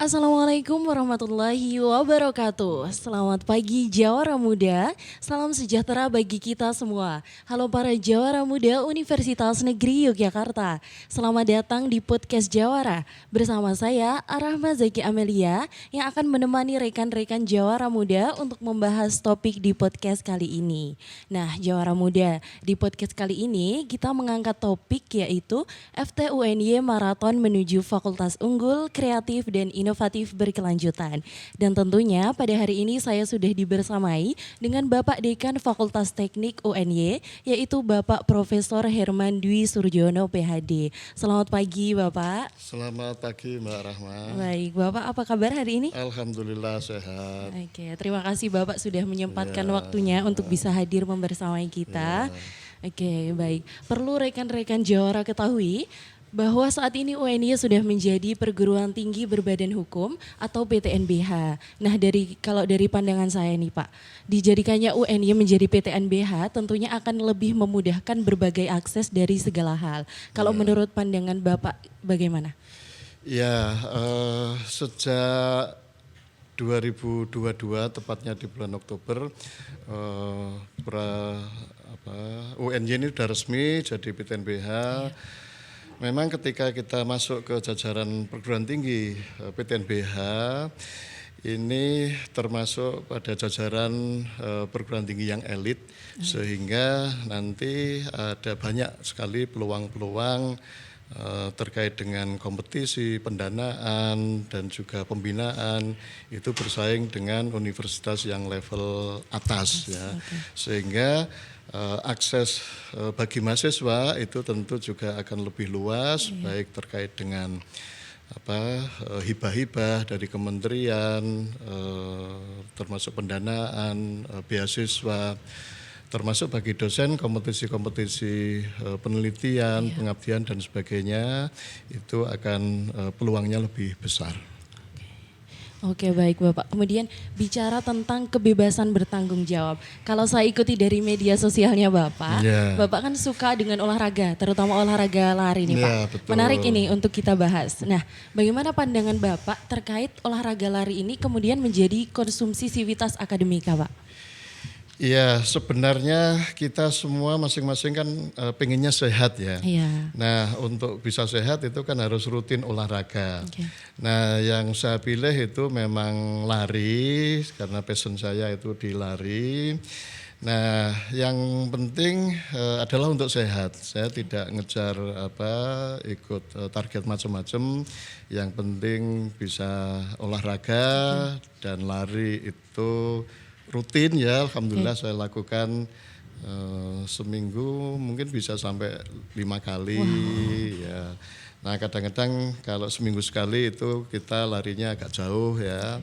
Assalamualaikum warahmatullahi wabarakatuh. Selamat pagi Jawara Muda, salam sejahtera bagi kita semua. Halo para Jawara Muda Universitas Negeri Yogyakarta. Selamat datang di podcast Jawara. Bersama saya Arahma Zaki Amelia yang akan menemani rekan-rekan Jawara Muda untuk membahas topik di podcast kali ini. Nah Jawara Muda, di podcast kali ini kita mengangkat topik yaitu FTUNY Maraton menuju Fakultas Unggul, Kreatif dan Inovatif berkelanjutan. Dan tentunya pada hari ini saya sudah dibersamai dengan Bapak Dekan Fakultas Teknik UNY yaitu Bapak Profesor Herman Dwi Surjono PhD. Selamat pagi Bapak. Selamat pagi Mbak Rahma. Baik, Bapak apa kabar hari ini? Alhamdulillah sehat. Oke, terima kasih Bapak sudah menyempatkan waktunya untuk bisa hadir membersamai kita. Oke, baik. Perlu rekan-rekan Jawara ketahui bahwa saat ini UNY sudah menjadi perguruan tinggi berbadan hukum atau PTNBH. Nah, kalau dari pandangan saya nih Pak, dijadikannya UNY menjadi PTNBH tentunya akan lebih memudahkan berbagai akses dari segala hal. Kalau menurut pandangan Bapak bagaimana? Ya, sejak 2022 tepatnya di bulan Oktober UNY ini sudah resmi jadi PTNBH. Memang ketika kita masuk ke jajaran perguruan tinggi PTNBH ini termasuk pada jajaran perguruan tinggi yang elit sehingga nanti ada banyak sekali peluang-peluang terkait dengan kompetisi, pendanaan dan juga pembinaan itu bersaing dengan universitas yang level atas ya. Sehingga akses bagi mahasiswa itu tentu juga akan lebih luas baik terkait dengan hibah-hibah dari kementerian termasuk pendanaan, beasiswa, termasuk bagi dosen kompetisi-kompetisi penelitian, pengabdian dan sebagainya itu akan peluangnya lebih besar. Oke baik Bapak, kemudian bicara tentang kebebasan bertanggung jawab. Kalau saya ikuti dari media sosialnya Bapak, Bapak kan suka dengan olahraga, terutama olahraga lari nih Pak. Betul. Menarik ini untuk kita bahas. Nah bagaimana pandangan Bapak terkait olahraga lari ini kemudian menjadi konsumsi sivitas akademika Pak? Iya, sebenarnya kita semua masing-masing kan pengennya sehat ya. Iya. Nah, untuk bisa sehat itu kan harus rutin olahraga. Nah, yang saya pilih itu memang lari karena passion saya itu di lari. Nah, yang penting adalah untuk sehat. Saya tidak ngejar ikut target macam-macam. Yang penting bisa olahraga dan lari itu rutin ya, alhamdulillah saya lakukan seminggu mungkin bisa sampai 5 kali ya. Nah kadang-kadang kalau seminggu sekali itu kita larinya agak jauh ya.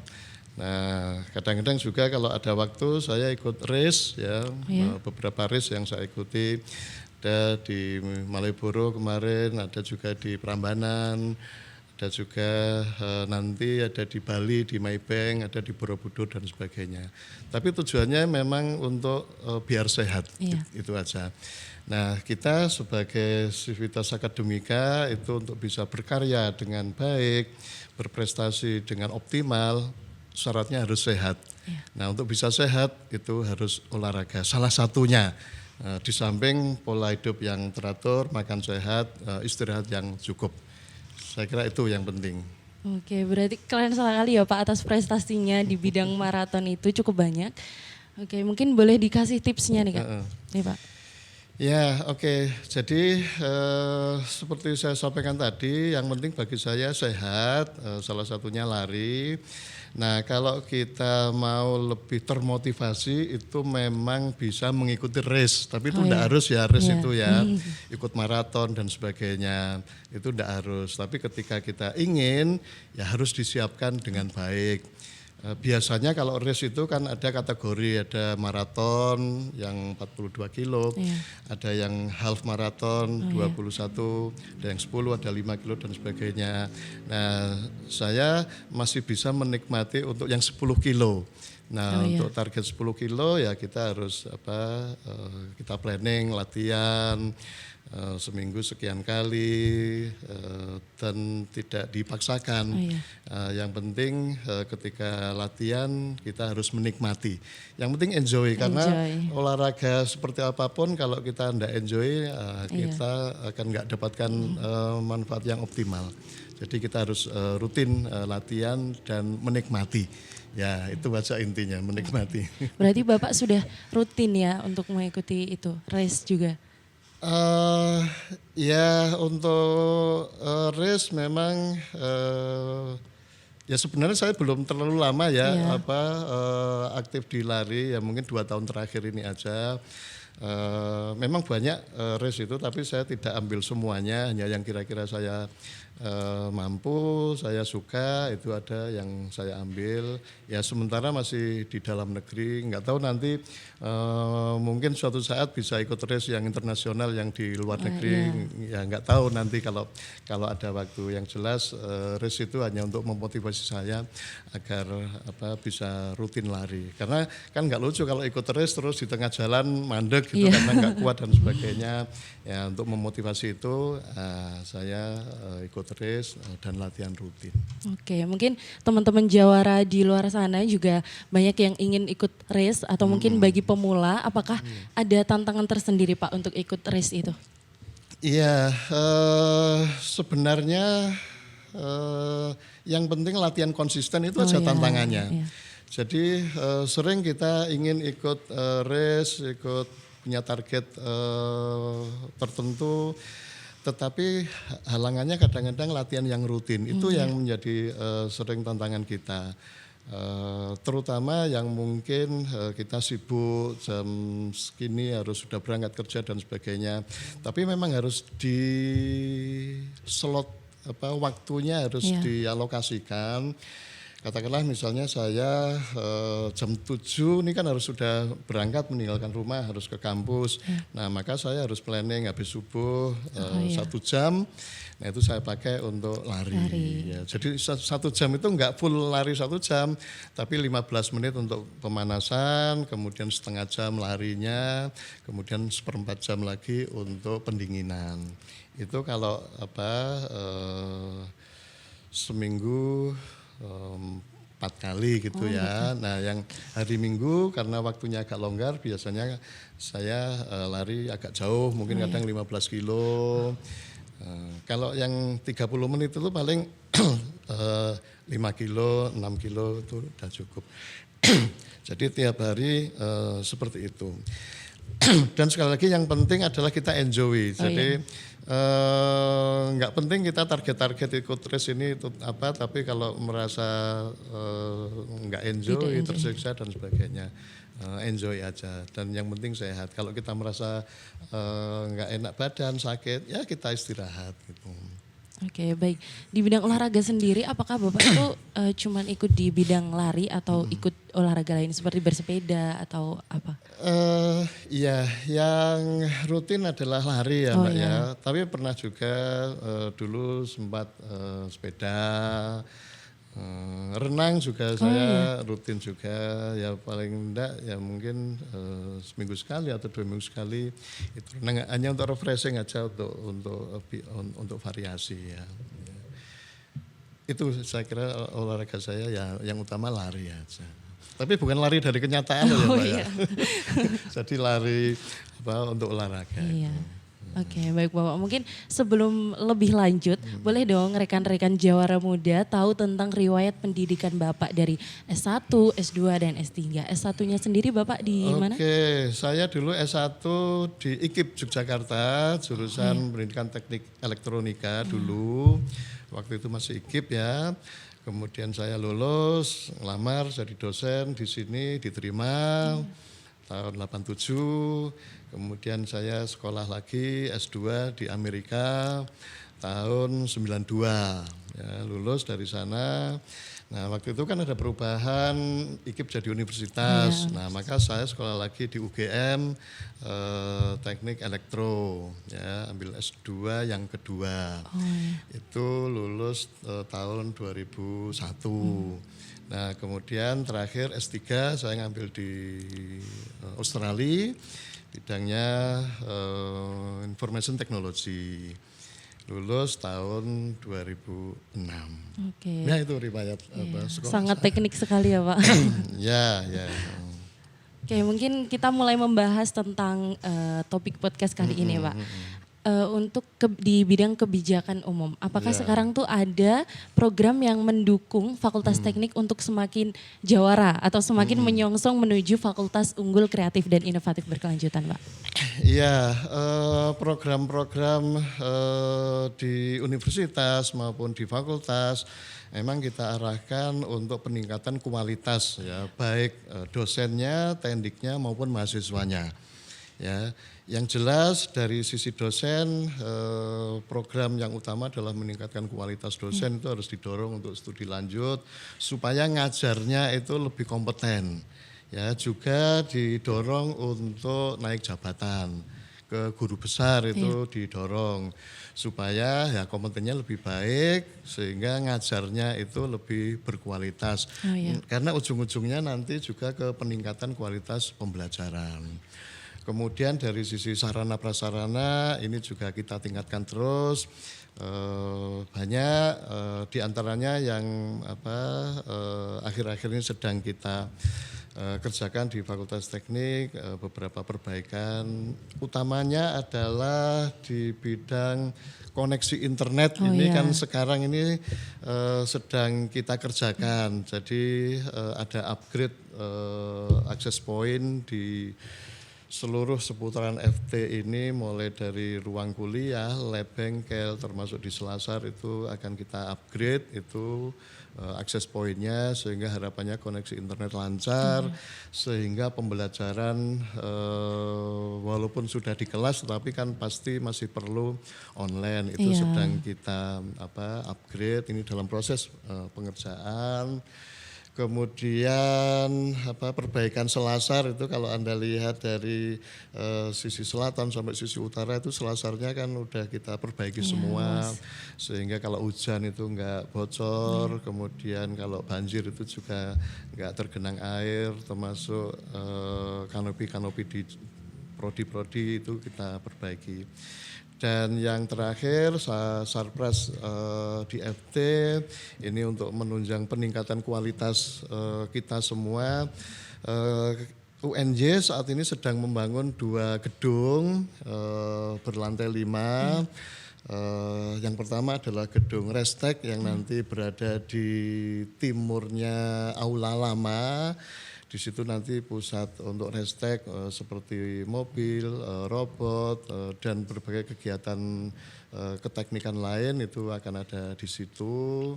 Nah kadang-kadang juga kalau ada waktu saya ikut race ya, beberapa race yang saya ikuti ada di Malioboro kemarin, ada juga di Prambanan. Ada juga nanti ada di Bali, di Maybank, ada di Borobudur dan sebagainya. Tapi tujuannya memang untuk biar sehat, itu aja. Nah kita sebagai Sivitas Akademika itu untuk bisa berkarya dengan baik, berprestasi dengan optimal, syaratnya harus sehat. Nah untuk bisa sehat itu harus olahraga, salah satunya. Di samping pola hidup yang teratur, makan sehat, istirahat yang cukup. Saya kira itu yang penting. Oke, berarti kalian sekali ya Pak atas prestasinya di bidang maraton itu cukup banyak. Oke, mungkin boleh dikasih tipsnya nih Kak. Nih Pak. Ya, oke. Jadi seperti saya sampaikan tadi, yang penting bagi saya sehat, salah satunya lari. Nah, kalau kita mau lebih termotivasi itu memang bisa mengikuti race, tapi itu tidak harus ya race itu ya, ikut maraton dan sebagainya, itu tidak harus. Tapi ketika kita ingin, ya harus disiapkan dengan baik. Biasanya kalau race itu kan ada kategori, ada maraton yang 42 kilo, ada yang half maraton 21, ada yang 10, ada 5 kilo dan sebagainya. Nah saya masih bisa menikmati untuk yang 10 kilo. Nah untuk target 10 kilo ya kita harus kita planning, latihan, seminggu sekian kali dan tidak dipaksakan. Yang penting ketika latihan kita harus menikmati. Yang penting enjoy, karena olahraga seperti apapun kalau kita tidak enjoy kita akan nggak dapatkan manfaat yang optimal. Jadi kita harus rutin latihan dan menikmati. Ya, itu baca intinya, menikmati. Berarti Bapak sudah rutin ya untuk mengikuti itu, race juga? Ya, untuk race memang ya sebenarnya saya belum terlalu lama ya aktif di lari, ya mungkin 2 tahun terakhir ini aja. Memang banyak race itu, tapi saya tidak ambil semuanya, hanya yang kira-kira saya mampu, saya suka, itu ada yang saya ambil. Ya sementara masih di dalam negeri, nggak tahu nanti mungkin suatu saat bisa ikut race yang internasional yang di luar negeri. Ya nggak tahu nanti kalau ada waktu. Yang jelas race itu hanya untuk memotivasi saya agar bisa rutin lari. Karena kan nggak lucu kalau ikut race terus di tengah jalan mandek gitu karena nggak kuat dan sebagainya. Ya untuk memotivasi itu saya ikut race dan latihan rutin. Oke, mungkin teman-teman Jawara di luar sana juga banyak yang ingin ikut race atau mungkin bagi pemula, apakah ada tantangan tersendiri Pak untuk ikut race itu? Iya, sebenarnya yang penting latihan konsisten itu aja tantangannya. Jadi sering kita ingin ikut race, ikut punya target tertentu, tetapi halangannya kadang-kadang latihan yang rutin. Itu yang menjadi sering tantangan kita. Terutama yang mungkin kita sibuk jam segini harus sudah berangkat kerja dan sebagainya. Tapi memang harus di slot waktunya harus dialokasikan. Katakanlah misalnya saya jam 7 ini kan harus sudah berangkat meninggalkan rumah, harus ke kampus. Nah maka saya harus planning habis subuh 1 jam. Nah itu saya pakai untuk lari. Ya, jadi 1 jam itu enggak full lari 1 jam, tapi 15 menit untuk pemanasan, kemudian setengah jam larinya, kemudian 1/4 jam lagi untuk pendinginan. Itu kalau seminggu 4 kali gitu ya. Nah yang hari Minggu karena waktunya agak longgar biasanya saya lari agak jauh, mungkin kadang 15 kilo. Kalau yang 30 menit itu paling 5 kilo, 6 kilo itu udah cukup. Jadi tiap hari seperti itu. Dan sekali lagi yang penting adalah kita enjoy. Jadi nggak penting kita target-target ikut race ini itu tapi kalau merasa nggak enjoy, tersiksa dan sebagainya, enjoy aja. Dan yang penting sehat. Kalau kita merasa nggak enak badan, sakit, ya kita istirahat gitu. Oke, baik. Di bidang olahraga sendiri, apakah Bapak itu cuman ikut di bidang lari atau ikut olahraga lain seperti bersepeda atau apa? Iya, yang rutin adalah lari ya Mbak ya. Tapi pernah juga dulu sempat sepeda, renang juga saya rutin juga. Ya paling enggak ya mungkin seminggu sekali atau 2 minggu sekali. Itu renang hanya untuk refreshing aja untuk variasi ya. Itu saya kira olahraga saya ya yang utama lari aja. Tapi bukan lari dari kenyataan ya Mbak ya. Jadi lari untuk olahraga. Iya. Oke, baik Bapak. Mungkin sebelum lebih lanjut, boleh dong rekan-rekan Jawara Muda tahu tentang riwayat pendidikan Bapak dari S1, S2, dan S3. S1-nya sendiri Bapak di mana? Oke, saya dulu S1 di IKIP Yogyakarta, jurusan Pendidikan Teknik Elektronika dulu. Waktu itu masih IKIP ya. Kemudian saya lulus, ngelamar jadi dosen di sini, diterima tahun 87. Kemudian saya sekolah lagi S2 di Amerika tahun 92. Ya, lulus dari sana. Nah waktu itu kan ada perubahan IKIP jadi universitas. Nah maka saya sekolah lagi di UGM Teknik Elektro, ya ambil S2 yang kedua. Itu lulus tahun 2001. Nah kemudian terakhir S3 saya ngambil di Australia. bidangnya Information Technology. Lulus tahun 2006. Oke. Ya itu riwayat sekolah. Sangat teknik sekali ya Pak. Ya. Oke, mungkin kita mulai membahas tentang topik podcast kali ini Pak. Untuk di bidang kebijakan umum, apakah sekarang tuh ada program yang mendukung Fakultas Teknik untuk semakin jawara atau semakin menyongsong menuju Fakultas Unggul Kreatif dan Inovatif Berkelanjutan Pak? Iya, program-program di universitas maupun di fakultas memang kita arahkan untuk peningkatan kualitas ya, baik dosennya, tendiknya maupun mahasiswanya. Ya, yang jelas dari sisi dosen program yang utama adalah meningkatkan kualitas dosen itu harus didorong untuk studi lanjut supaya ngajarnya itu lebih kompeten. Ya, juga didorong untuk naik jabatan ke guru besar itu didorong supaya ya kompetennya lebih baik sehingga ngajarnya itu lebih berkualitas. Karena ujung-ujungnya nanti juga ke peningkatan kualitas pembelajaran. Kemudian dari sisi sarana prasarana ini juga kita tingkatkan terus. Banyak diantaranya yang akhir-akhir ini sedang kita kerjakan di Fakultas Teknik, beberapa perbaikan. Utamanya adalah di bidang koneksi internet. Kan sekarang ini sedang kita kerjakan. Jadi ada upgrade access point di seluruh seputaran FT ini, mulai dari ruang kuliah, lab bengkel, termasuk di Selasar itu akan kita upgrade itu akses poinnya sehingga harapannya koneksi internet lancar, sehingga pembelajaran walaupun sudah di kelas tapi kan pasti masih perlu online, itu sedang kita upgrade, ini dalam proses pengerjaan. Kemudian perbaikan Selasar itu kalau Anda lihat dari sisi selatan sampai sisi utara itu Selasarnya kan udah kita perbaiki semua sehingga kalau hujan itu enggak bocor, kemudian kalau banjir itu juga enggak tergenang air, termasuk kanopi-kanopi di prodi-prodi itu kita perbaiki. Dan yang terakhir Sarpras di FT ini untuk menunjang peningkatan kualitas kita semua. UNJ saat ini sedang membangun 2 gedung berlantai 5. Yang pertama adalah gedung Restek yang nanti berada di timurnya Aula Lama. Di situ nanti pusat untuk Restek seperti mobil, robot, dan berbagai kegiatan keteknikan lain itu akan ada di situ.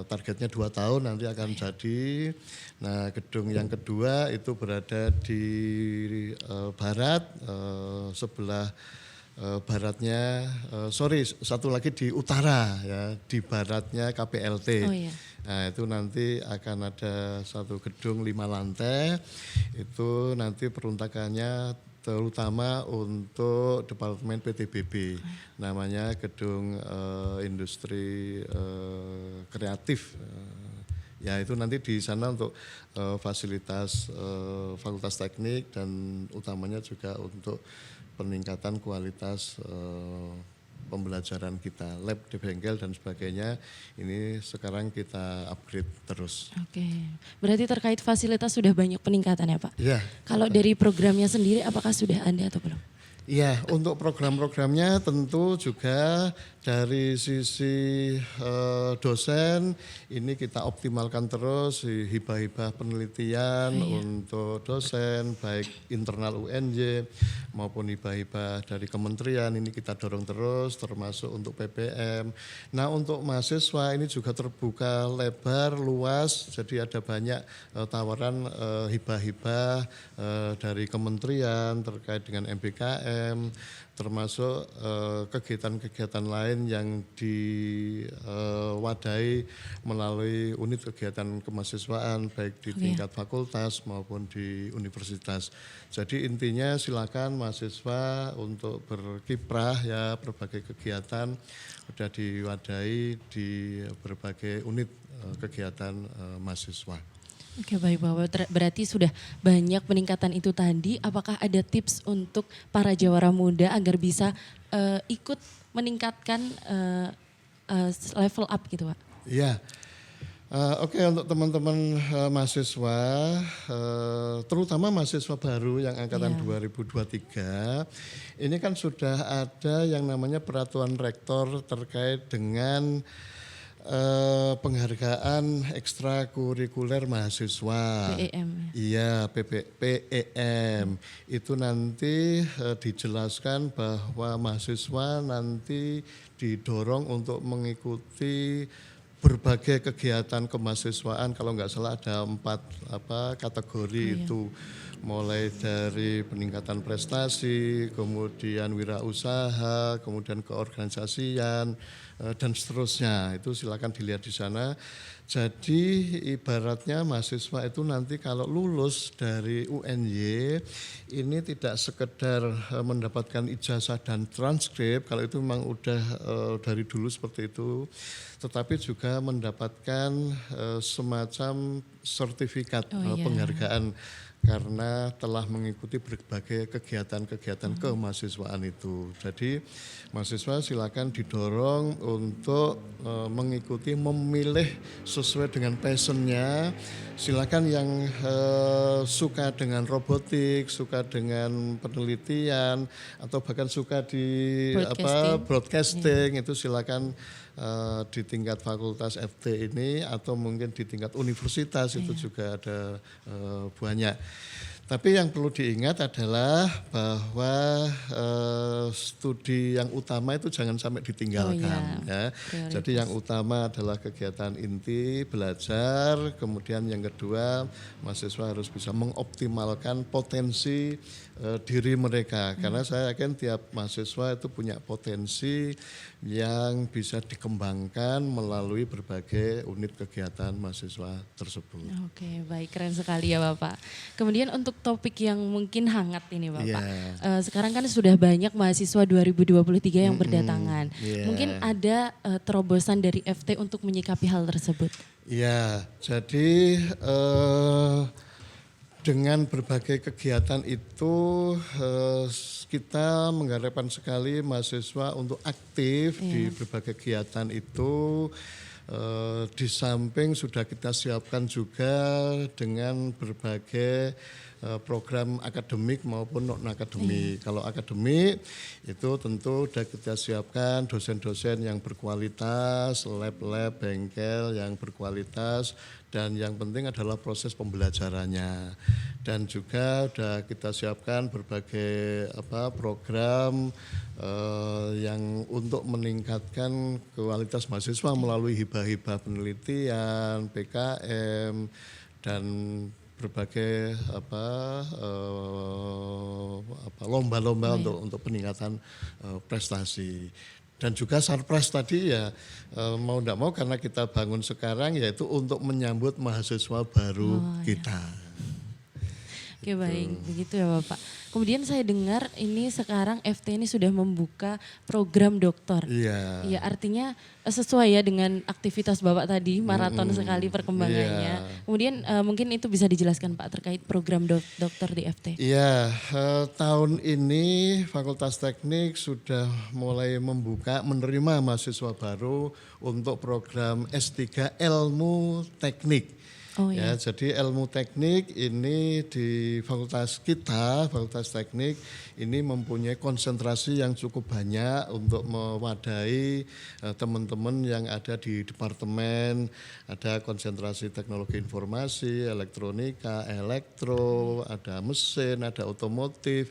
Targetnya 2 tahun nanti akan jadi. Nah, gedung yang kedua itu berada di barat, sebelah baratnya, satu lagi di utara ya, di baratnya KPLT. Nah itu nanti akan ada satu gedung 5 lantai, itu nanti peruntakannya terutama untuk Departemen PTBB, namanya Gedung Industri Kreatif. Ya itu nanti di sana untuk fasilitas Fakultas Teknik dan utamanya juga untuk peningkatan kualitas pembelajaran kita, lab di bengkel dan sebagainya, ini sekarang kita upgrade terus. Oke, berarti terkait fasilitas sudah banyak peningkatan ya Pak? Iya. Kalau dari programnya sendiri apakah sudah ada atau belum? Iya, untuk program-programnya tentu juga dari sisi dosen ini kita optimalkan terus hibah-hibah penelitian untuk dosen baik internal UNJ maupun hibah-hibah dari kementerian ini kita dorong terus, termasuk untuk PPM. Nah untuk mahasiswa ini juga terbuka lebar, luas, jadi ada banyak tawaran hibah-hibah dari kementerian terkait dengan MBKM, termasuk kegiatan-kegiatan lain yang diwadahi melalui unit kegiatan kemahasiswaan baik di tingkat fakultas maupun di universitas. Jadi intinya silakan mahasiswa untuk berkiprah ya, berbagai kegiatan sudah diwadahi di berbagai unit kegiatan mahasiswa. Oke baik Bapak, berarti sudah banyak peningkatan itu tadi. Apakah ada tips untuk para jawara muda agar bisa ikut meningkatkan level up gitu Pak? Ya, oke untuk teman-teman mahasiswa, terutama mahasiswa baru yang angkatan Iya. 2023, ini kan sudah ada yang namanya peraturan rektor terkait dengan penghargaan ekstrakurikuler mahasiswa. PEM. Iya, PEM. Itu nanti dijelaskan bahwa mahasiswa nanti didorong untuk mengikuti berbagai kegiatan kemahasiswaan. Kalau nggak salah ada 4 kategori Oh, iya. itu, mulai dari peningkatan prestasi, kemudian wirausaha, kemudian keorganisasian, dan seterusnya. Itu silakan dilihat di sana. Jadi ibaratnya mahasiswa itu nanti kalau lulus dari UNY ini tidak sekedar mendapatkan ijazah dan transkrip, kalau itu memang udah dari dulu seperti itu, tetapi juga mendapatkan semacam sertifikat Oh, iya. penghargaan karena telah mengikuti berbagai kegiatan-kegiatan kemahasiswaan itu. Jadi mahasiswa silakan didorong untuk mengikuti, memilih sesuai dengan passionnya. Silakan yang suka dengan robotik, suka dengan penelitian, atau bahkan suka di broadcasting itu silakan di tingkat fakultas FT ini atau mungkin di tingkat universitas itu juga ada banyak. Tapi yang perlu diingat adalah bahwa studi yang utama itu jangan sampai ditinggalkan. Ya. Jadi yang utama adalah kegiatan inti, belajar, kemudian yang kedua mahasiswa harus bisa mengoptimalkan potensi diri mereka. Karena saya yakin tiap mahasiswa itu punya potensi yang bisa dikembangkan melalui berbagai unit kegiatan mahasiswa tersebut. Oke, baik, keren sekali ya Bapak. Kemudian untuk topik yang mungkin hangat ini Bapak. Sekarang kan sudah banyak mahasiswa 2023 yang berdatangan. Mungkin ada terobosan dari FT untuk menyikapi hal tersebut. Ya, jadi dengan berbagai kegiatan itu kita mengharapkan sekali mahasiswa untuk aktif di berbagai kegiatan itu. Di samping sudah kita siapkan juga dengan berbagai program akademik maupun non akademik. Kalau akademik itu tentu sudah kita siapkan dosen-dosen yang berkualitas, lab-lab, bengkel yang berkualitas, dan yang penting adalah proses pembelajarannya. Dan juga sudah kita siapkan berbagai program yang untuk meningkatkan kualitas mahasiswa melalui hibah-hibah penelitian, PKM, dan berbagai lomba-lomba untuk peningkatan prestasi. Dan juga surprise tadi ya mau tidak mau karena kita bangun sekarang yaitu untuk menyambut mahasiswa baru kita. Oke baik, begitu ya Bapak. Kemudian saya dengar ini sekarang FT ini sudah membuka program doktor. Iya. Iya, artinya sesuai ya dengan aktivitas Bapak tadi, maraton sekali perkembangannya. Kemudian mungkin itu bisa dijelaskan Pak terkait program dokter di FT. Iya, tahun ini Fakultas Teknik sudah mulai menerima mahasiswa baru untuk program S3 Ilmu Teknik. Oh, iya. Ya, jadi ilmu teknik ini di fakultas kita, Fakultas Teknik ini mempunyai konsentrasi yang cukup banyak untuk mewadahi teman-teman yang ada di departemen. Ada konsentrasi teknologi informasi, elektronika, elektro, ada mesin, ada otomotif,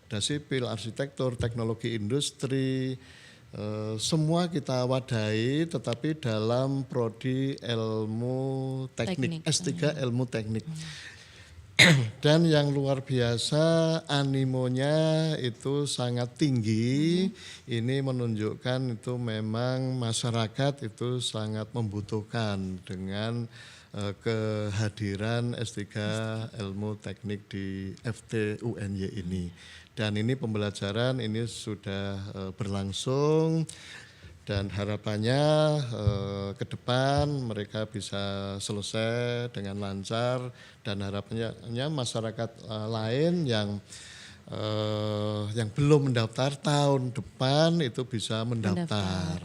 ada sipil, arsitektur, teknologi industri. Semua kita wadahi tetapi dalam prodi ilmu teknik. S3 ilmu teknik. Dan yang luar biasa animonya itu sangat tinggi. Ini menunjukkan itu memang masyarakat itu sangat membutuhkan dengan kehadiran S3 ilmu teknik di FT UNY ini. Dan ini pembelajaran ini sudah berlangsung dan harapannya ke depan mereka bisa selesai dengan lancar dan harapannya masyarakat lain yang belum mendaftar tahun depan itu bisa mendaftar.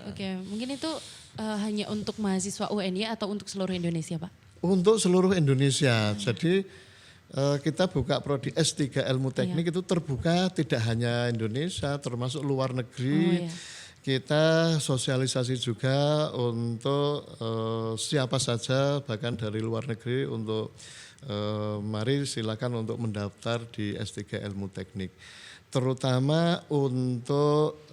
Oke, mungkin itu hanya untuk mahasiswa UNY atau untuk seluruh Indonesia, Pak? Untuk seluruh Indonesia. Jadi kita buka prodi S3 Ilmu Teknik itu terbuka tidak hanya Indonesia, termasuk luar negeri. Kita sosialisasi juga untuk siapa saja bahkan dari luar negeri untuk mari silakan untuk mendaftar di S3 Ilmu Teknik. Terutama untuk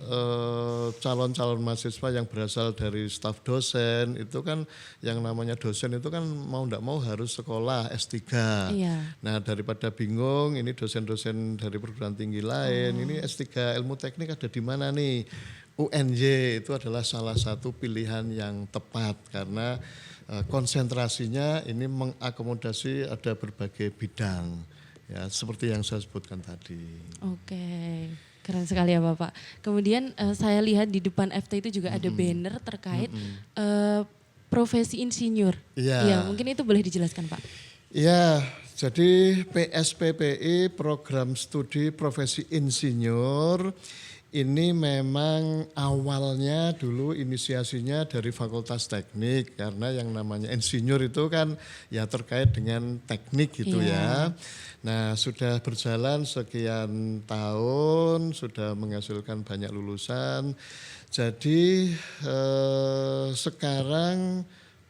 calon-calon mahasiswa yang berasal dari staf dosen, itu kan yang namanya dosen itu kan mau tidak mau harus sekolah S3. Iya. Nah daripada bingung ini dosen-dosen dari perguruan tinggi lain, ini S3 Ilmu Teknik ada di mana nih? UNY itu adalah salah satu pilihan yang tepat karena konsentrasinya ini mengakomodasi ada berbagai bidang. Ya, seperti yang saya sebutkan tadi. Oke, keren sekali ya Bapak. Kemudian saya lihat di depan FT itu juga ada banner terkait profesi insinyur. Iya, mungkin itu boleh dijelaskan Pak. Iya, jadi PSPPI Program Studi Profesi Insinyur ini memang awalnya dulu inisiasinya dari Fakultas Teknik karena yang namanya insinyur itu kan ya terkait dengan teknik gitu ya. Nah sudah berjalan sekian tahun, sudah menghasilkan banyak lulusan. Jadi sekarang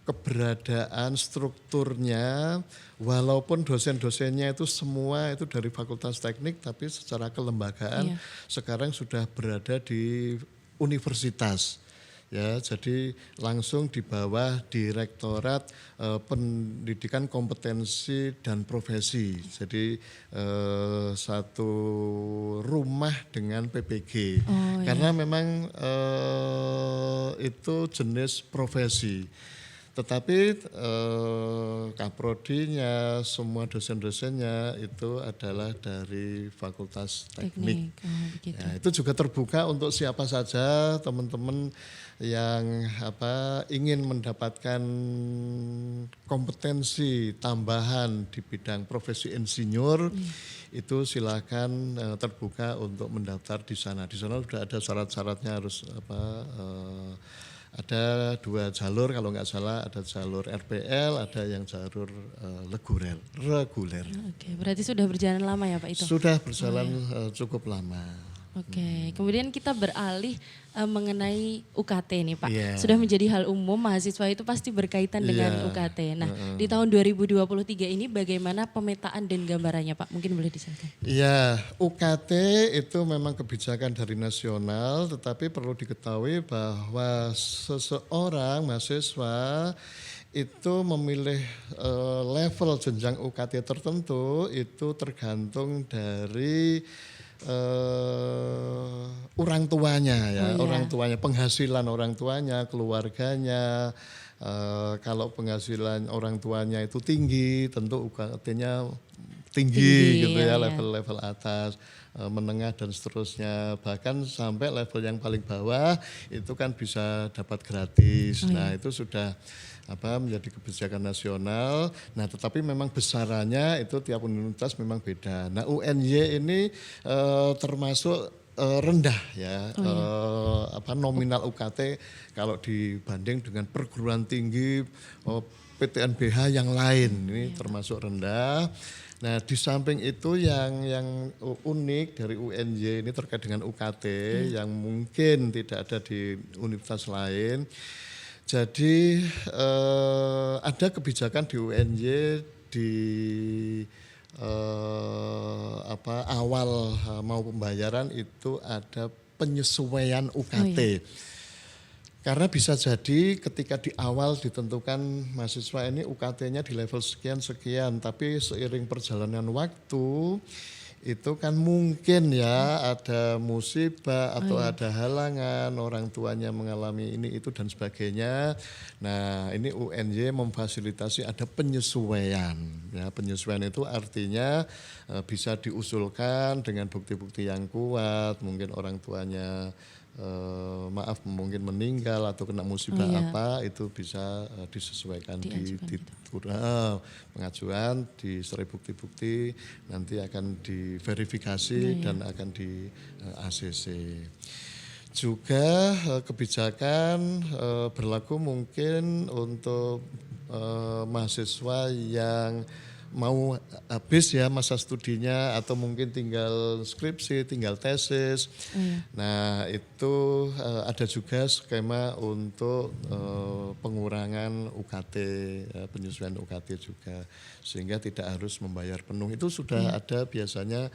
keberadaan strukturnya walaupun dosen-dosennya itu semua itu dari Fakultas Teknik tapi secara kelembagaan sekarang sudah berada di universitas. Ya, jadi langsung di bawah Direktorat Pendidikan Kompetensi dan Profesi. Jadi satu rumah dengan PPG. Karena memang itu jenis profesi. Tetapi kaprodinya, semua dosen-dosennya itu adalah dari Fakultas Teknik. Ya, itu juga terbuka untuk siapa saja teman-teman yang ingin mendapatkan kompetensi tambahan di bidang profesi insinyur. Itu silakan terbuka untuk mendaftar di sana. Di sana sudah ada syarat-syaratnya harus ada 2 jalur kalau nggak salah, ada jalur RPL, ada yang jalur reguler. Oke, berarti sudah berjalan lama ya Pak itu? Sudah berjalan cukup lama. Oke, kemudian kita beralih mengenai UKT nih Pak. Sudah menjadi hal umum, mahasiswa itu pasti berkaitan dengan UKT. Nah, di tahun 2023 ini bagaimana pemetaan dan gambarannya Pak? Mungkin boleh disampaikan. Iya, UKT itu memang kebijakan dari nasional, tetapi perlu diketahui bahwa seseorang mahasiswa itu memilih level jenjang UKT tertentu itu tergantung dari orang tuanya orang tuanya, penghasilan orang tuanya, keluarganya. Kalau penghasilan orang tuanya itu tinggi, tentu UKT-nya tinggi gitu ya, level-level atas, menengah dan seterusnya. Bahkan sampai level yang paling bawah itu kan bisa dapat gratis. Nah, itu sudah menjadi kebijakan nasional. Nah, tetapi memang besarannya itu tiap universitas memang beda. Nah, UNY ini termasuk rendah ya, nominal UKT kalau dibanding dengan perguruan tinggi PTNBH yang lain ini termasuk rendah. Nah, di samping itu yang unik dari UNY ini terkait dengan UKT yang mungkin tidak ada di universitas lain. Jadi ada kebijakan di UNY di awal mau pembayaran itu ada penyesuaian UKT. Karena bisa jadi ketika di awal ditentukan mahasiswa ini UKT-nya di level sekian-sekian, tapi seiring perjalanan waktu itu kan mungkin ya ada musibah atau ada halangan, orang tuanya mengalami ini itu dan sebagainya. Nah, ini UNY memfasilitasi ada penyesuaian. Ya, penyesuaian itu artinya bisa diusulkan dengan bukti-bukti yang kuat, mungkin orang tuanya maaf mungkin meninggal atau kena musibah iya. apa itu bisa disesuaikan Diajukan di gitu. pengajuan, diserai bukti-bukti, nanti akan diverifikasi Iya, iya. dan akan di ACC. Juga kebijakan berlaku mungkin untuk mahasiswa yang mau habis ya masa studinya atau mungkin tinggal skripsi, tinggal tesis. Iya. Nah itu ada juga skema untuk pengurangan UKT, penyesuaian UKT juga sehingga tidak harus membayar penuh. Itu sudah ada biasanya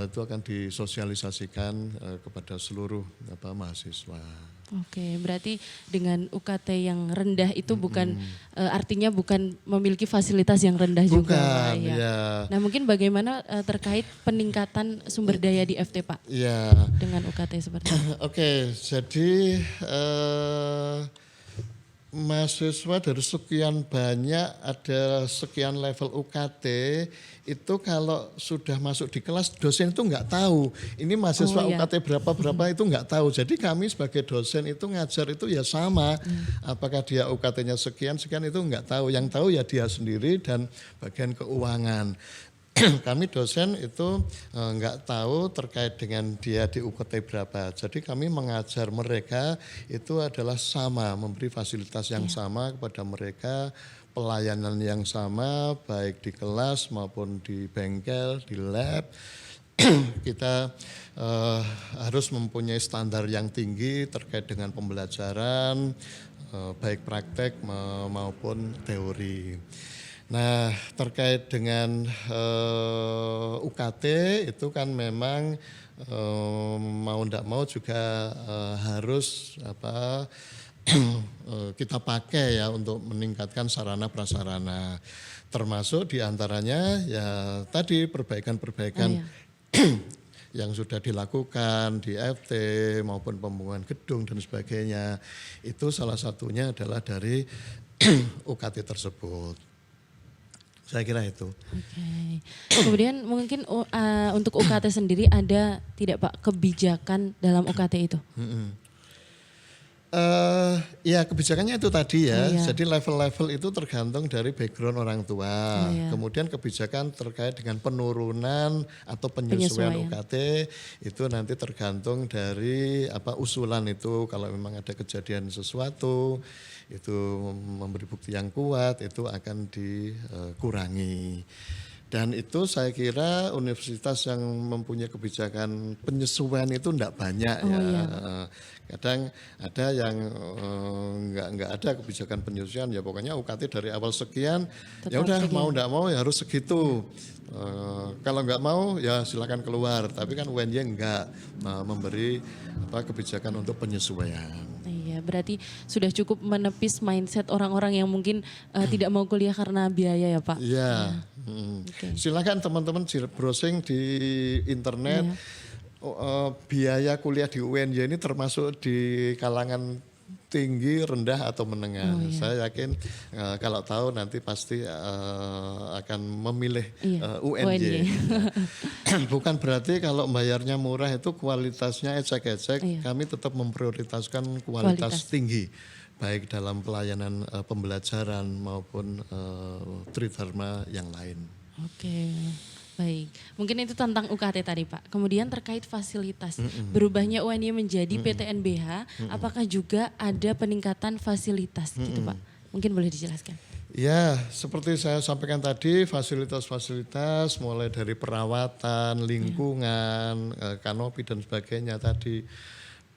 itu akan disosialisasikan kepada seluruh mahasiswa. Oke, berarti dengan UKT yang rendah itu bukan artinya bukan memiliki fasilitas yang rendah juga, Pak, Bukan, ya. ya. Nah, mungkin bagaimana terkait peningkatan sumber daya di FT, Pak, Ya. dengan UKT seperti itu? Oke, jadi mahasiswa dari sekian banyak ada sekian level UKT itu kalau sudah masuk di kelas dosen itu nggak tahu ini mahasiswa Oh, iya. UKT berapa itu nggak tahu. Jadi kami sebagai dosen itu ngajar itu ya sama. Apakah dia UKT-nya sekian itu nggak tahu. Yang tahu ya dia sendiri dan bagian keuangan. Kami dosen itu nggak tahu terkait dengan dia di UKT berapa. Jadi kami mengajar mereka itu adalah sama, memberi fasilitas yang sama kepada mereka, pelayanan yang sama baik di kelas maupun di bengkel, di lab. Kita harus mempunyai standar yang tinggi terkait dengan pembelajaran, baik praktek maupun teori. Nah, terkait dengan UKT itu kan memang mau tidak mau juga harus kita pakai ya untuk meningkatkan sarana prasarana. Termasuk diantaranya ya tadi perbaikan-perbaikan yang sudah dilakukan di FT maupun pembangunan gedung dan sebagainya. Itu salah satunya adalah dari UKT tersebut. Saya kira itu. Oke. Kemudian mungkin untuk UKT sendiri ada tidak Pak kebijakan dalam UKT itu? Ya kebijakannya itu tadi ya. Oh, iya. Jadi level-level itu tergantung dari background orang tua. Oh, iya. Kemudian kebijakan terkait dengan penurunan atau penyesuaian UKT itu nanti tergantung dari usulan itu. Kalau memang ada kejadian sesuatu itu memberi bukti yang kuat itu akan dikurangi. Dan itu saya kira universitas yang mempunyai kebijakan penyesuaian itu tidak banyak ya. Iya. Kadang ada yang nggak ada kebijakan penyesuaian ya pokoknya UKT dari awal sekian ya udah mau tidak mau ya harus segitu. Kalau nggak mau ya silakan keluar. Tapi kan UNY nggak memberi kebijakan untuk penyesuaian. Iya, berarti sudah cukup menepis mindset orang-orang yang mungkin tidak mau kuliah karena biaya ya Pak. Iya. Okay. Silakan teman-teman browsing di internet. Biaya kuliah di UNY ini termasuk di kalangan tinggi, rendah atau menengah. Saya yakin kalau tahu nanti pasti akan memilih UNY. Bukan berarti kalau bayarnya murah itu kualitasnya ecek-ecek. Kami tetap memprioritaskan kualitas tinggi. Baik dalam pelayanan pembelajaran maupun tridharma yang lain. Oke. Baik, mungkin itu tentang UKT tadi Pak. Kemudian terkait fasilitas, berubahnya UNY menjadi PTNBH, apakah juga ada peningkatan fasilitas gitu Pak? Mungkin boleh dijelaskan. Ya, seperti saya sampaikan tadi, fasilitas-fasilitas mulai dari perawatan, lingkungan, kanopi dan sebagainya tadi.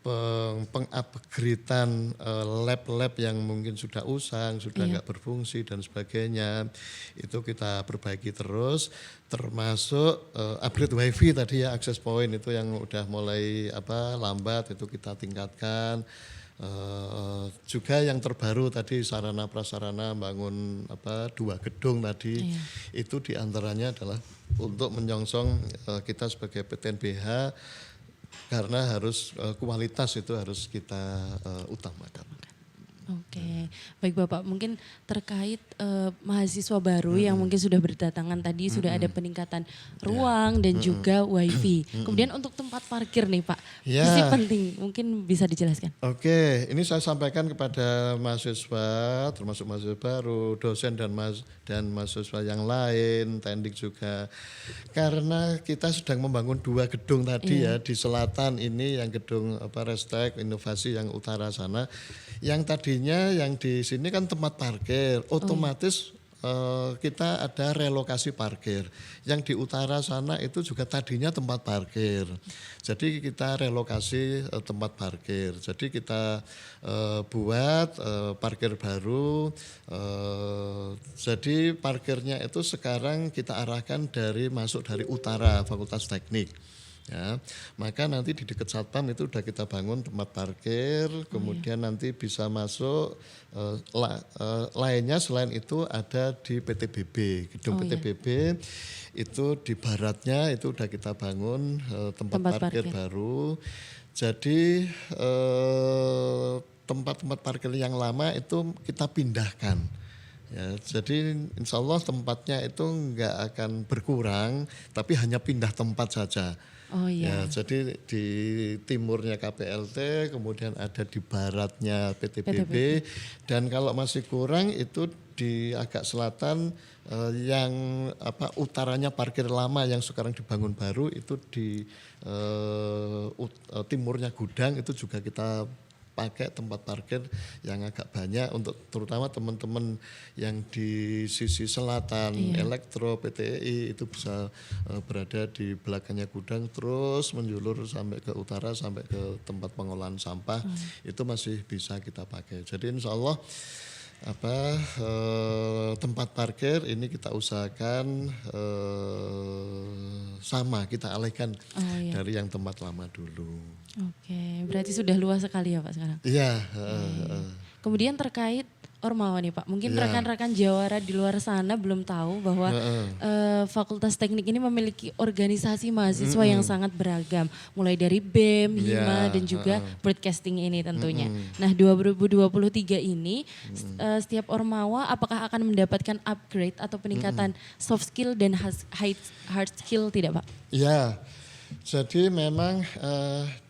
Pengupgradean lab-lab yang mungkin sudah usang, sudah nggak berfungsi dan sebagainya itu kita perbaiki terus, termasuk upgrade wifi tadi ya, access point itu yang udah mulai lambat itu kita tingkatkan. Juga yang terbaru tadi sarana prasarana bangun 2 gedung tadi itu diantaranya adalah untuk menyongsong kita sebagai PTNBH. Karena harus kualitas itu harus kita utamakan. Oke, baik Bapak. Mungkin terkait mahasiswa baru yang mungkin sudah berdatangan tadi sudah ada peningkatan ruang dan juga wifi. Kemudian untuk tempat parkir nih Pak, Ya. pasti penting. Mungkin bisa dijelaskan. Oke, ini saya sampaikan kepada mahasiswa, termasuk mahasiswa baru, dosen dan mahasiswa yang lain, teknik juga. Karena kita sedang membangun 2 gedung tadi ya di selatan ini, yang gedung Restek Inovasi yang utara sana, yang tadinya yang di sini kan tempat parkir, otomatis kita ada relokasi parkir. Yang di utara sana itu juga tadinya tempat parkir. Jadi kita relokasi tempat parkir. Jadi kita buat parkir baru. Jadi parkirnya itu sekarang kita arahkan masuk dari utara Fakultas Teknik. Ya, maka nanti di dekat Satpam itu udah kita bangun tempat parkir, kemudian nanti bisa masuk lainnya selain itu ada di PTBB, gedung PTBB itu di baratnya itu udah kita bangun tempat parkir baru. Jadi tempat-tempat parkir yang lama itu kita pindahkan. Ya, jadi insya Allah tempatnya itu nggak akan berkurang, tapi hanya pindah tempat saja. Oh iya. Ya, jadi di timurnya KPLT, kemudian ada di baratnya PTBB, dan kalau masih kurang itu di agak selatan yang utaranya parkir lama yang sekarang dibangun baru itu di timurnya gudang itu juga kita pakai tempat parkir yang agak banyak untuk terutama teman-teman yang di sisi selatan Elektro PTI itu bisa berada di belakangnya gudang terus menjulur sampai ke utara sampai ke tempat pengolahan sampah itu masih bisa kita pakai. Jadi insya Allah tempat parkir ini kita usahakan sama kita alihkan dari yang tempat lama dulu. Oke, berarti sudah luas sekali ya Pak sekarang. Iya. Kemudian terkait Ormawa nih Pak, mungkin rekan-rekan Jawara di luar sana belum tahu bahwa Fakultas Teknik ini memiliki organisasi mahasiswa yang sangat beragam, mulai dari BEM, HIMA dan juga broadcasting ini tentunya. Nah 2023 ini setiap Ormawa apakah akan mendapatkan upgrade atau peningkatan soft skill dan hard skill tidak Pak? Iya. Jadi memang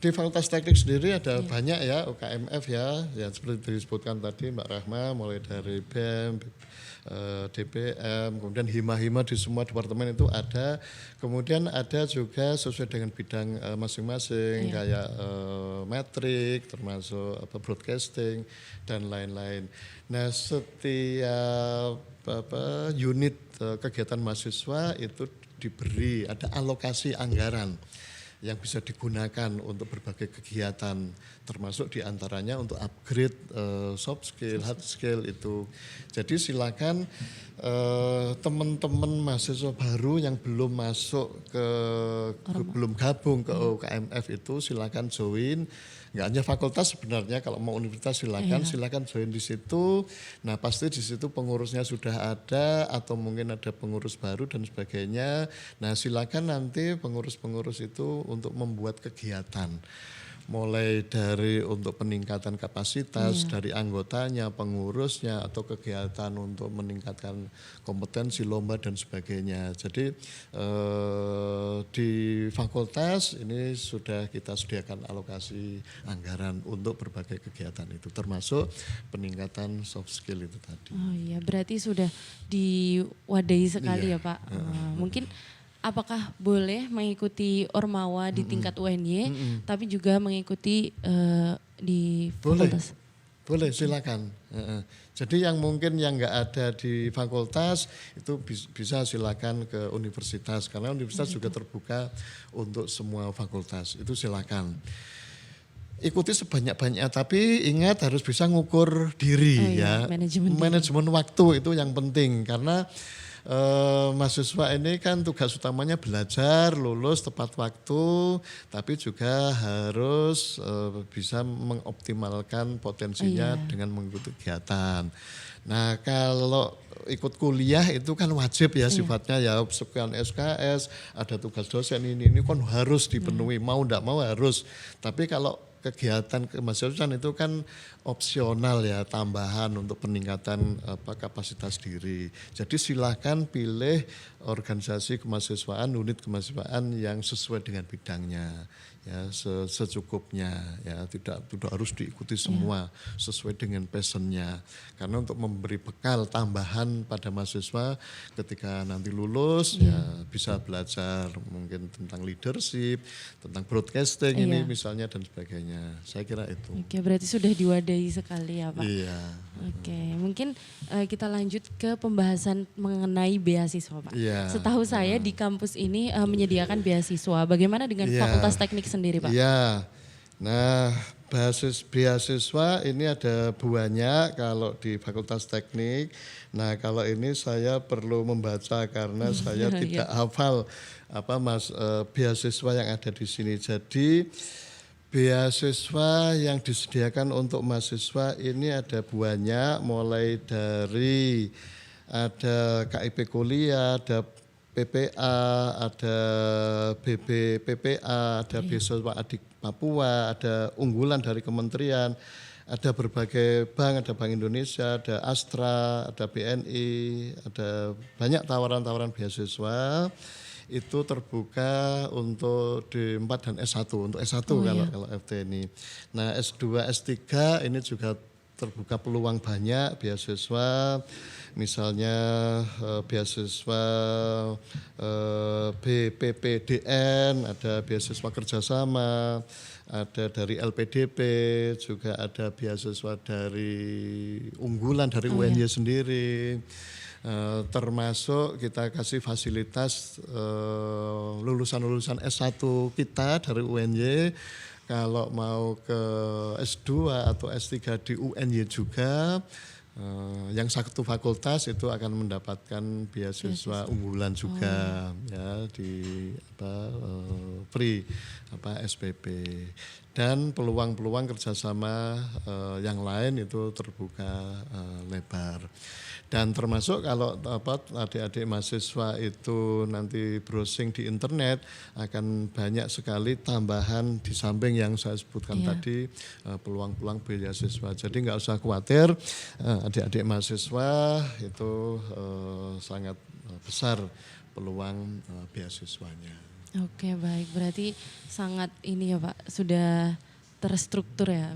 di Fakultas Teknik sendiri ada banyak ya UKMF ya seperti disebutkan tadi Mbak Rahma, mulai dari BEM, DPM, kemudian hima-hima di semua departemen itu ada. Kemudian ada juga sesuai dengan bidang masing-masing kayak metrik, termasuk broadcasting dan lain-lain. Nah setiap unit kegiatan mahasiswa itu diberi ada alokasi anggaran yang bisa digunakan untuk berbagai kegiatan termasuk diantaranya untuk upgrade soft skill, hard skill itu. Jadi silakan teman-teman mahasiswa baru yang belum masuk belum gabung ke UKMF itu silakan join. Nggak hanya fakultas sebenarnya, kalau mau universitas silakan join di situ. Nah pasti di situ pengurusnya sudah ada atau mungkin ada pengurus baru dan sebagainya. Nah silakan nanti pengurus-pengurus itu untuk membuat kegiatan. Mulai dari untuk peningkatan kapasitas dari anggotanya, pengurusnya, atau kegiatan untuk meningkatkan kompetensi lomba dan sebagainya. Jadi di fakultas ini sudah kita sediakan alokasi anggaran untuk berbagai kegiatan itu, termasuk peningkatan soft skill itu tadi. Oh iya, berarti sudah diwadahi sekali ya Pak. Mungkin apakah boleh mengikuti Ormawa di tingkat UNY, tapi juga mengikuti di fakultas? Boleh, silakan. Jadi yang mungkin yang nggak ada di fakultas itu bisa silakan ke universitas, karena universitas juga terbuka untuk semua fakultas. Itu silakan. Ikuti sebanyak-banyaknya, tapi ingat harus bisa ngukur diri ya. Manajemen waktu itu yang penting, karena mahasiswa ini kan tugas utamanya belajar, lulus tepat waktu, tapi juga harus bisa mengoptimalkan potensinya dengan mengikuti kegiatan. Nah kalau ikut kuliah itu kan wajib ya sifatnya ya, sekian SKS, ada tugas dosen ini kan harus dipenuhi, mau enggak mau harus. Tapi kalau kegiatan kemahasiswaan itu kan opsional ya, tambahan untuk peningkatan kapasitas diri. Jadi silahkan pilih organisasi kemahasiswaan, unit kemahasiswaan yang sesuai dengan bidangnya, ya secukupnya, ya tidak harus diikuti semua, sesuai dengan passionnya. Karena untuk memberi bekal tambahan pada mahasiswa ketika nanti lulus ya bisa belajar mungkin tentang leadership, tentang broadcasting ini misalnya dan sebagainya. Saya kira itu. Oke, berarti sudah diwadahi sekali ya Pak. Iya. Oke, mungkin kita lanjut ke pembahasan mengenai beasiswa Pak. Iya. Setahu saya di kampus ini menyediakan beasiswa. Bagaimana dengan Fakultas Teknik sendiri Pak? Iya. Nah, beasiswa ini ada banyak kalau di Fakultas Teknik. Nah, kalau ini saya perlu membaca karena saya tidak hafal beasiswa yang ada di sini. Jadi beasiswa yang disediakan untuk mahasiswa ini ada banyak, mulai dari ada KIP kuliah, ada PPA, ada BBPPA, ada beasiswa adik Papua, ada unggulan dari kementerian, ada berbagai bank, ada Bank Indonesia, ada Astra, ada BNI, ada banyak tawaran-tawaran beasiswa. Itu terbuka untuk D4 dan S1, untuk S1 kalau FT ini. Nah S2, S3 ini juga terbuka peluang banyak beasiswa, misalnya beasiswa BPPDN, ada beasiswa kerjasama, ada dari LPDP, juga ada beasiswa dari unggulan dari UNY sendiri. Termasuk kita kasih fasilitas lulusan-lulusan S1 kita dari UNY kalau mau ke S2 atau S3 di UNY juga yang satu fakultas itu akan mendapatkan beasiswa unggulan juga ya di free SPP, dan peluang-peluang kerjasama yang lain itu terbuka lebar. Dan termasuk kalau adik-adik mahasiswa itu nanti browsing di internet akan banyak sekali tambahan di samping yang saya sebutkan tadi, peluang-peluang beasiswa. Jadi nggak usah khawatir, adik-adik mahasiswa itu sangat besar peluang beasiswanya. Oke, baik, berarti sangat ini ya Pak, sudah terstruktur ya.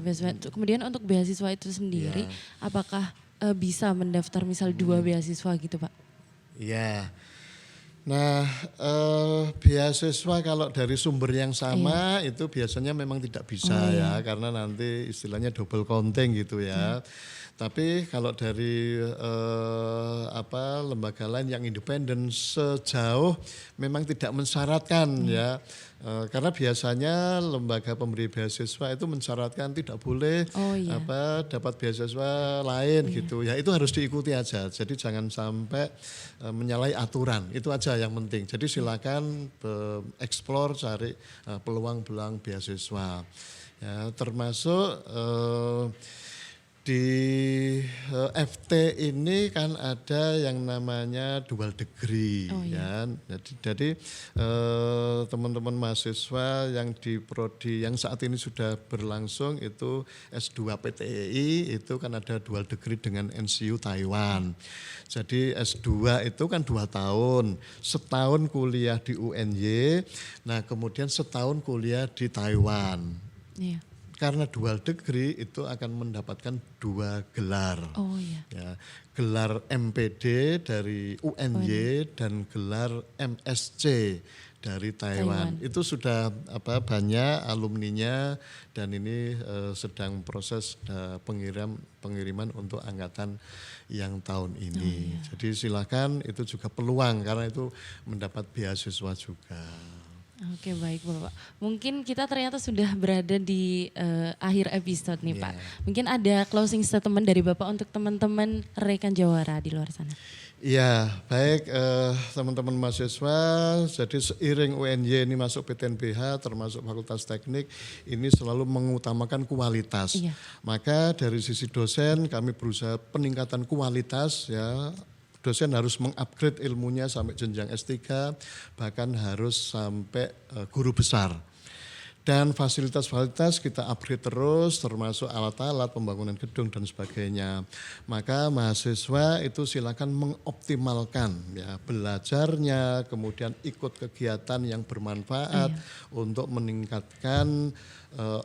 Kemudian untuk beasiswa itu sendiri, apakah bisa mendaftar misal 2 beasiswa gitu Pak? Iya. Nah, beasiswa kalau dari sumber yang sama itu biasanya memang tidak bisa ya, karena nanti istilahnya double counting gitu ya. Tapi kalau dari lembaga lain yang independen sejauh memang tidak mensyaratkan ya. Karena biasanya lembaga pemberi beasiswa itu mensyaratkan tidak boleh dapat beasiswa lain gitu. Ya itu harus diikuti aja. Jadi jangan sampai menyalahi aturan. Itu aja yang penting. Jadi silakan explore, cari peluang-peluang beasiswa. Ya, termasuk di FT ini kan ada yang namanya dual degree ya. Jadi teman-teman mahasiswa yang di prodi yang saat ini sudah berlangsung itu S2 PTEI itu kan ada dual degree dengan NCU Taiwan. Jadi S2 itu kan 2 tahun, setahun kuliah di UNY, nah kemudian setahun kuliah di Taiwan. Iya. Karena dual degree itu akan mendapatkan 2 gelar. Ya, gelar MPD dari UNY dan gelar MSc dari Taiwan. Itu sudah banyak alumninya dan ini sedang proses pengiriman untuk angkatan yang tahun ini. Jadi silakan, itu juga peluang karena itu mendapat beasiswa juga. Oke, baik Bapak. Mungkin kita ternyata sudah berada di akhir episode nih Pak. Mungkin ada closing statement dari Bapak untuk teman-teman rekan Jawara di luar sana. Iya, baik teman-teman mahasiswa, jadi seiring UNY ini masuk PTNBH termasuk Fakultas Teknik ini selalu mengutamakan kualitas. Maka dari sisi dosen kami berusaha peningkatan kualitas ya. Dosen harus mengupgrade ilmunya sampai jenjang S3, bahkan harus sampai guru besar. Dan fasilitas-fasilitas kita upgrade terus, termasuk alat-alat, pembangunan gedung dan sebagainya. Maka mahasiswa itu silakan mengoptimalkan ya belajarnya, kemudian ikut kegiatan yang bermanfaat untuk meningkatkan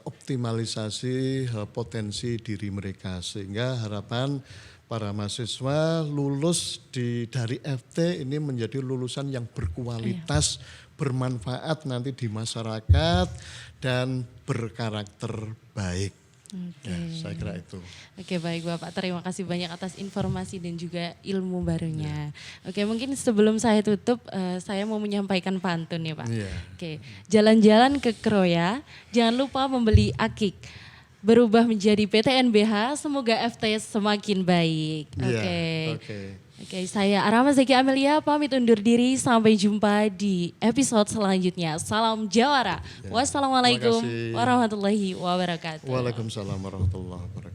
optimalisasi potensi diri mereka, sehingga harapan para mahasiswa lulus dari FT ini menjadi lulusan yang berkualitas, bermanfaat nanti di masyarakat dan berkarakter baik. Ya, saya kira itu. Oke, baik Bapak, terima kasih banyak atas informasi dan juga ilmu barunya. Oke, mungkin sebelum saya tutup, saya mau menyampaikan pantun ya Pak. Oke, jalan-jalan ke Kroya, jangan lupa membeli akik. Berubah menjadi PTNBH, semoga FT semakin baik. Oke, saya Arama Zeki Amelia pamit undur diri, sampai jumpa di episode selanjutnya. Salam Jawara. Wassalamualaikum warahmatullahi wabarakatuh. Waalaikumsalam warahmatullahi wabarakatuh.